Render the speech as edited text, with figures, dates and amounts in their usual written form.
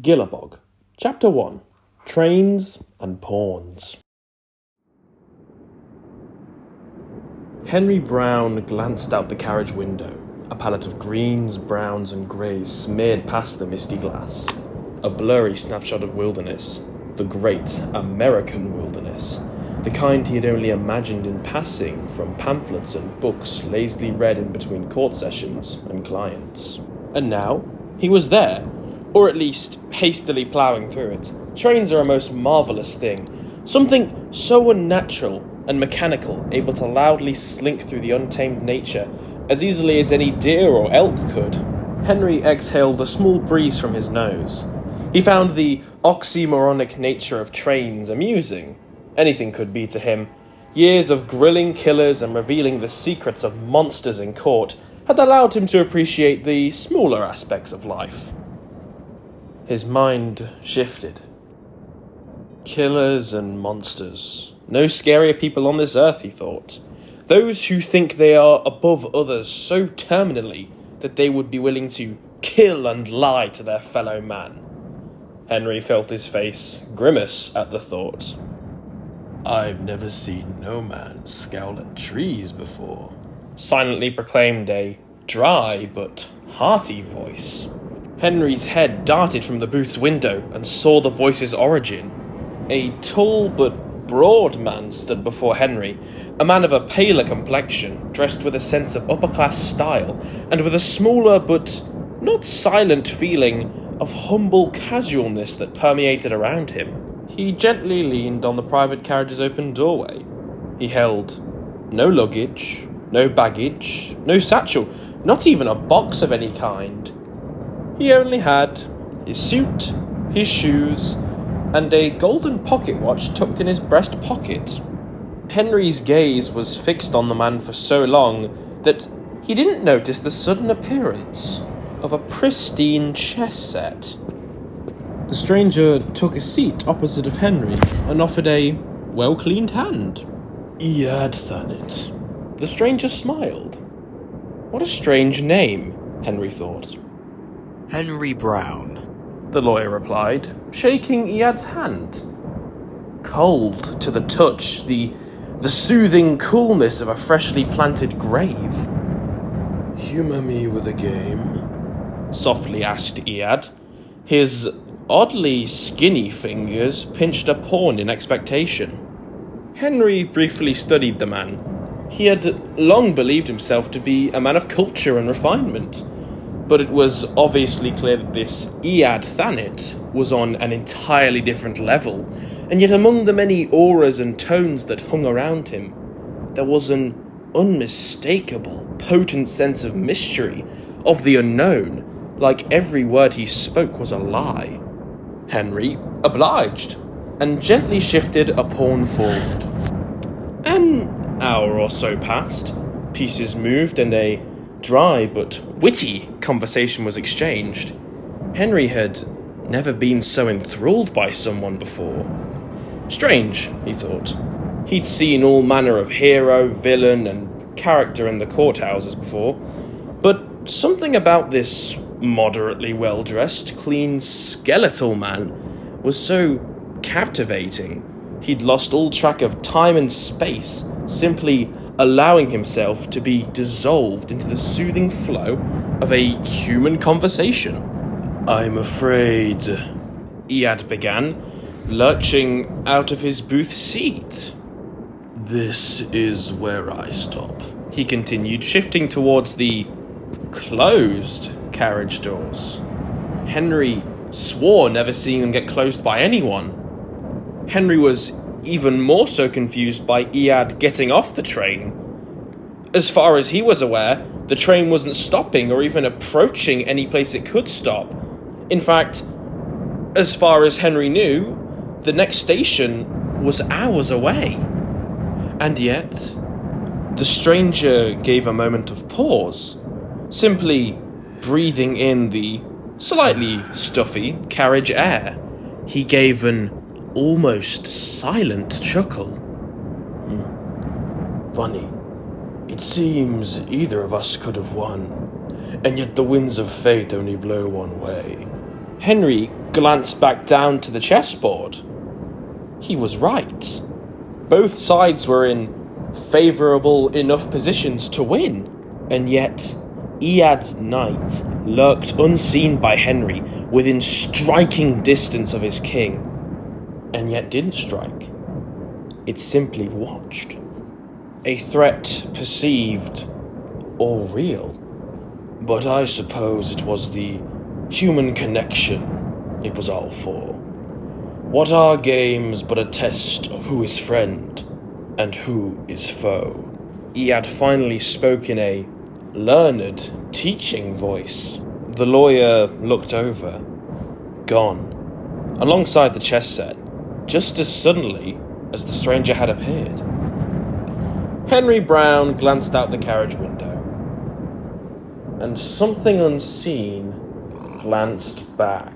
Ghillabog, Chapter 1, Trains and Pawns. Henry Brown glanced out the carriage window. A palette of greens, browns and greys smeared past the misty glass. A blurry snapshot of wilderness. The great American wilderness. The kind he had only imagined in passing from pamphlets and books lazily read in between court sessions and clients. And now, he was there. Or at least, hastily ploughing through it. Trains are a most marvellous thing. Something so unnatural and mechanical, able to loudly slink through the untamed nature as easily as any deer or elk could. Henry exhaled a small breeze from his nose. He found the oxymoronic nature of trains amusing. Anything could be to him. Years of grilling killers and revealing the secrets of monsters in court had allowed him to appreciate the smaller aspects of life. His mind shifted. Killers and monsters. No scarier people on this earth, he thought. Those who think they are above others so terminally that they would be willing to kill and lie to their fellow man. Henry felt his face grimace at the thought. "I've never seen no man scowl at trees before," silently proclaimed a dry but hearty voice. Henry's head darted from the booth's window and saw the voice's origin. A tall but broad man stood before Henry, a man of a paler complexion, dressed with a sense of upper-class style, and with a smaller but not silent feeling of humble casualness that permeated around him. He gently leaned on the private carriage's open doorway. He held no luggage, no baggage, no satchel, not even a box of any kind. He only had his suit, his shoes, and a golden pocket watch tucked in his breast pocket. Henry's gaze was fixed on the man for so long that he didn't notice the sudden appearance of a pristine chess set. The stranger took a seat opposite of Henry and offered a well-cleaned hand. "Dilettante." The stranger smiled. What a strange name, Henry thought. "Henry Brown," the lawyer replied, shaking Iad's hand. Cold to the touch, the soothing coolness of a freshly planted grave. "Humour me with a game?" softly asked Iad. His oddly skinny fingers pinched a pawn in expectation. Henry briefly studied the man. He had long believed himself to be a man of culture and refinement, but it was obviously clear that this Iad Thanet was on an entirely different level, and yet among the many auras and tones that hung around him, there was an unmistakable, potent sense of mystery, of the unknown, like every word he spoke was a lie. Henry obliged, and gently shifted a pawn forward. An hour or so passed, pieces moved, and a dry but witty conversation was exchanged. Henry had never been so enthralled by someone before. Strange, he thought. He'd seen all manner of hero, villain, and character in the courthouses before, but something about this moderately well-dressed, clean, skeletal man was so captivating. He'd lost all track of time and space, simply allowing himself to be dissolved into the soothing flow of a human conversation. "I'm afraid," Iad began, lurching out of his booth seat. "This is where I stop," he continued, shifting towards the closed carriage doors. Henry swore never seeing them get closed by anyone. Henry was even more so confused by Iad getting off the train. As far as he was aware, the train wasn't stopping or even approaching any place it could stop. In fact, as far as Henry knew, the next station was hours away. And yet, the stranger gave a moment of pause, simply breathing in the slightly stuffy carriage air. He gave an almost silent chuckle. "Funny. It seems either of us could have won, and yet the winds of fate only blow one way. Henry glanced back down to the chessboard. He was right. Both sides were in favourable enough positions to win, and yet Iad's knight lurked unseen by Henry within striking distance of his king, and yet didn't strike. It simply watched. A threat perceived or real. But I suppose it was the human connection it was all for. What are games but a test of who is friend and who is foe? Iad finally spoke in a learned, teaching voice. The lawyer looked over. Gone. Alongside the chess set, just as suddenly as the stranger had appeared. Henry Brown glanced out the carriage window, and something unseen glanced back.